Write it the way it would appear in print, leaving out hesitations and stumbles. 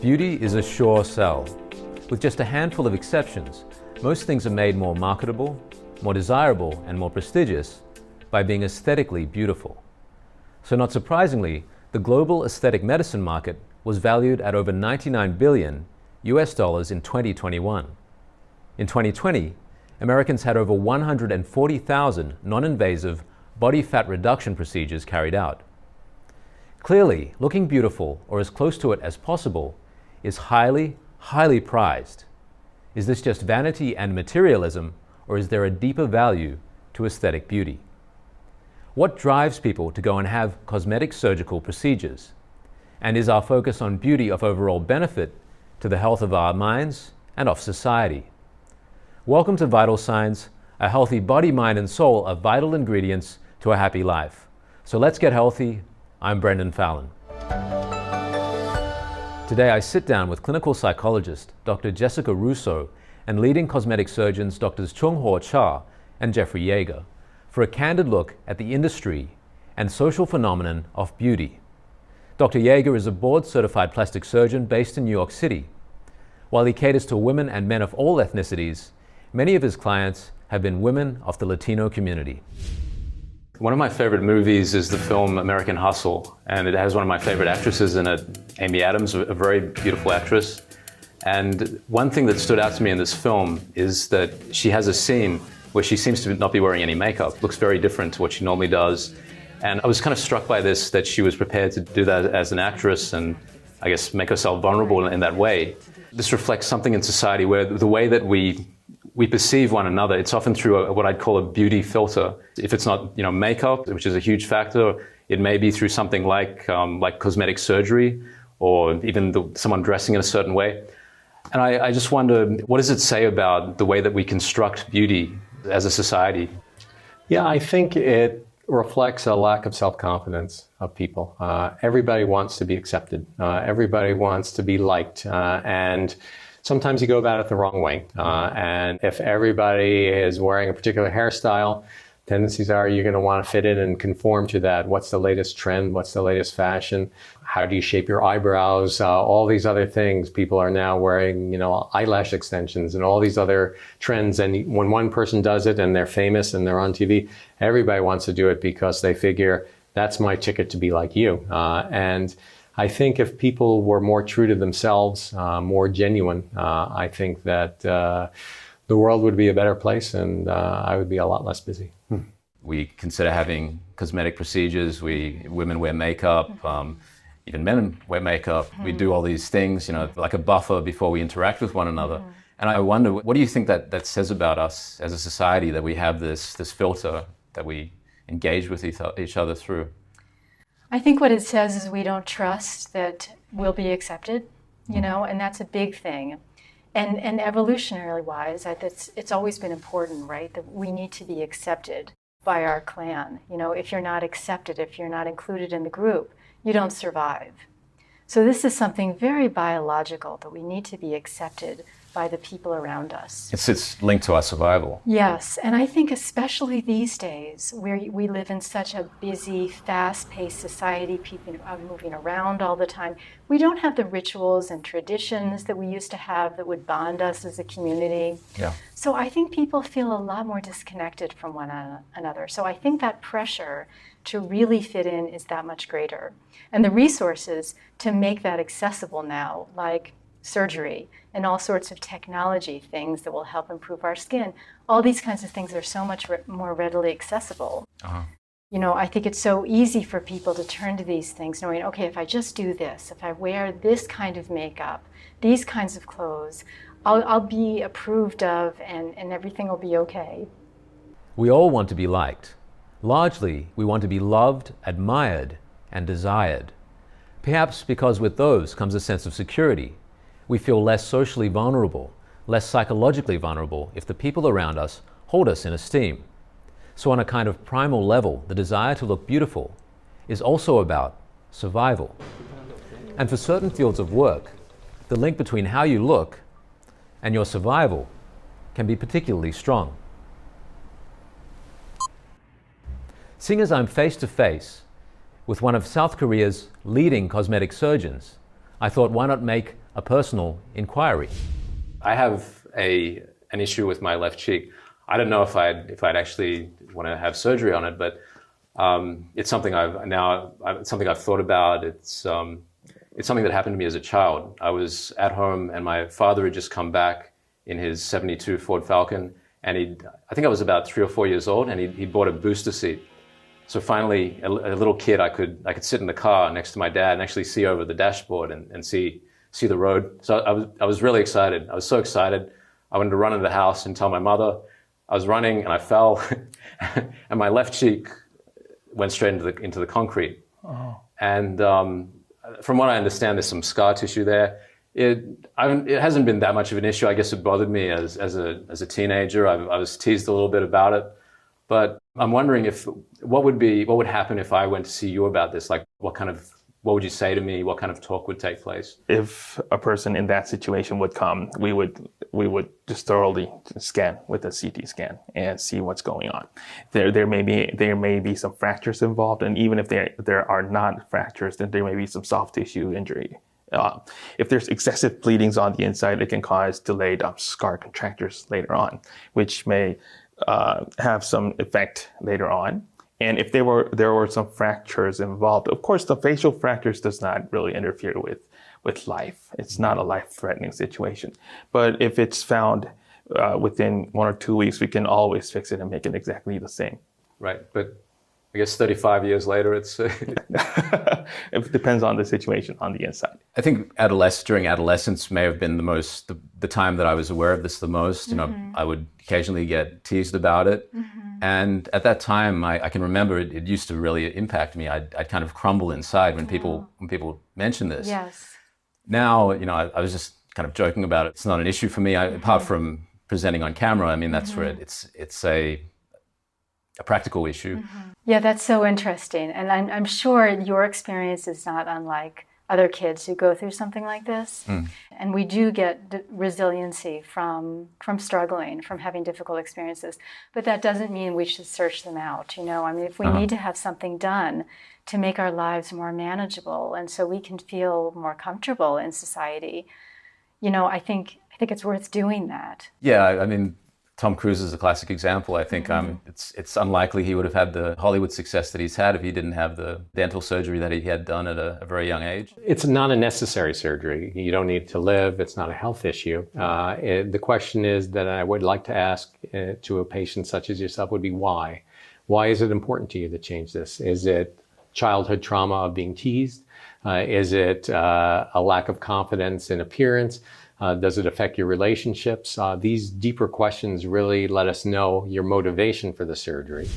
Beauty is a sure sell. With just a handful of exceptions, most things are made more marketable, more desirable, and more prestigious by being aesthetically beautiful. So not surprisingly, the global aesthetic medicine market was valued at over $99 billion US dollars in 2021. In 2020, Americans had over 140,000 non-invasive body fat reduction procedures carried out. Clearly, looking beautiful, or as close to it as possible, is highly, highly prized. Is this just vanity and materialism, or is there a deeper value to aesthetic beauty? What drives people to go and have cosmetic surgical procedures? And is our focus on beauty of overall benefit to the health of our minds and of society? Welcome to Vital Signs. A healthy body, mind, and soul are vital ingredients to a happy life. So let's get healthy. I'm Brendon Fallon. Today I sit down with clinical psychologist Dr. Jessica Russo and leading cosmetic surgeons Drs. Chung-Ho Cha and Jeffrey Yager for a candid look at the industry and social phenomenon of beauty. Dr. Yager is a board-certified plastic surgeon based in New York City. While he caters to women and men of all ethnicities, many of his clients have been women of the Latino community. One of my favorite movies is the film American Hustle, and it has one of my favorite actresses in it, Amy Adams, a very beautiful actress. And one thing that stood out to me in this film is that she has a scene where she seems to not be wearing any makeup, looks very different to what she normally does. And I was kind of struck by this, that she was prepared to do that as an actress and I guess make herself vulnerable in that way. This reflects something in society where the way that we perceive one another, it's often through what I'd call a beauty filter. If it's not, makeup, which is a huge factor, it may be through something like cosmetic surgery or even someone dressing in a certain way. And I just wonder, what does it say about the way that we construct beauty as a society? Yeah, I think it reflects a lack of self-confidence of people. Everybody wants to be accepted. Everybody wants to be liked. And sometimes you go about it the wrong way. And if everybody is wearing a particular hairstyle, tendencies are you're going to want to fit in and conform to that. What's the latest trend? What's the latest fashion? How do you shape your eyebrows? All these other things. People are now wearing, eyelash extensions and all these other trends. And when one person does it and they're famous and they're on TV, everybody wants to do it because they figure that's my ticket to be like you. And I think if people were more true to themselves, more genuine, I think that the world would be a better place and I would be a lot less busy. We consider having cosmetic procedures. Women wear makeup, even men wear makeup. We do all these things, like a buffer before we interact with one another. And I wonder, what do you think that says about us as a society, that we have this filter that we engage with each other through? I think what it says is we don't trust that we'll be accepted, and that's a big thing. And evolutionarily wise, it's always been important, right, that we need to be accepted by our clan. If you're not accepted, if you're not included in the group, you don't survive. So this is something very biological, that we need to be accepted by the people around us. It's linked to our survival. Yes, and I think especially these days, where we live in such a busy, fast-paced society, people are moving around all the time, we don't have the rituals and traditions that we used to have that would bond us as a community. Yeah. So I think people feel a lot more disconnected from one another. So I think that pressure to really fit in is that much greater. And the resources to make that accessible now, like surgery and all sorts of technology things that will help improve our skin, all these kinds of things are so much more readily accessible. I think it's so easy for people to turn to these things knowing, okay, if I just do this, if I wear this kind of makeup, these kinds of clothes, I'll be approved of and everything will be okay. We all want to be liked. Largely, we want to be loved, admired, and desired. Perhaps because with those comes a sense of security. We feel less socially vulnerable, less psychologically vulnerable if the people around us hold us in esteem. So on a kind of primal level, the desire to look beautiful is also about survival. And for certain fields of work, the link between how you look and your survival can be particularly strong. Seeing as I'm face to face with one of South Korea's leading cosmetic surgeons, I thought, why not make a personal inquiry. I have an issue with my left cheek. I don't know if I'd actually want to have surgery on it, but it's something I've thought about. It's something that happened to me as a child. I was at home and my father had just come back in his 72 Ford Falcon, and I think I was about 3 or 4 years old, and he bought a booster seat. So finally, a little kid, I could sit in the car next to my dad and actually see over the dashboard and see the road. So I was really excited. I was so excited. I wanted to run into the house and tell my mother. I was running and I fell, and my left cheek went straight into the concrete. Oh. And from what I understand, there's some scar tissue there. It hasn't been that much of an issue. I guess it bothered me as a teenager. I was teased a little bit about it, but I'm wondering what would happen if I went to see you about this? Like, what would you say to me? What kind of talk would take place? If a person in that situation would come, we would just thoroughly scan with a CT scan and see what's going on. There may be some fractures involved, and even if there are not fractures, then there may be some soft tissue injury. If there's excessive bleedings on the inside, it can cause delayed scar contractures later on, which may have some effect later on. And if there were some fractures involved, of course, the facial fractures does not really interfere with life. It's not a life-threatening situation. But if it's found within 1 or 2 weeks, we can always fix it and make it exactly the same. Right, but I guess 35 years later, it's... It depends on the situation on the inside. I think during adolescence may have been the time that I was aware of this the most. You know, I would occasionally get teased about it. And at that time, I can remember it used to really impact me. I'd kind of crumble inside when people mention this. Yes. Now, you know, I was just kind of joking about it. It's not an issue for me, apart from presenting on camera. I mean, that's where it's a practical issue. Yeah, that's so interesting. And I'm sure your experience is not unlike other kids who go through something like this. And we do get resiliency from struggling, from having difficult experiences. But that doesn't mean we should search them out. You know, I mean, if we need to have something done to make our lives more manageable and so we can feel more comfortable in society, you know, I think it's worth doing that. Yeah, I mean, Tom Cruise is a classic example. I think it's unlikely he would have had the Hollywood success that he's had if he didn't have the dental surgery that he had done at a very young age. It's not a necessary surgery. You don't need to live. It's not a health issue. The question is that I would like to ask to a patient such as yourself would be why? Why is it important to you to change this? Is it childhood trauma of being teased? Is it a lack of confidence in appearance? Does it affect your relationships? These deeper questions really let us know your motivation for the surgery.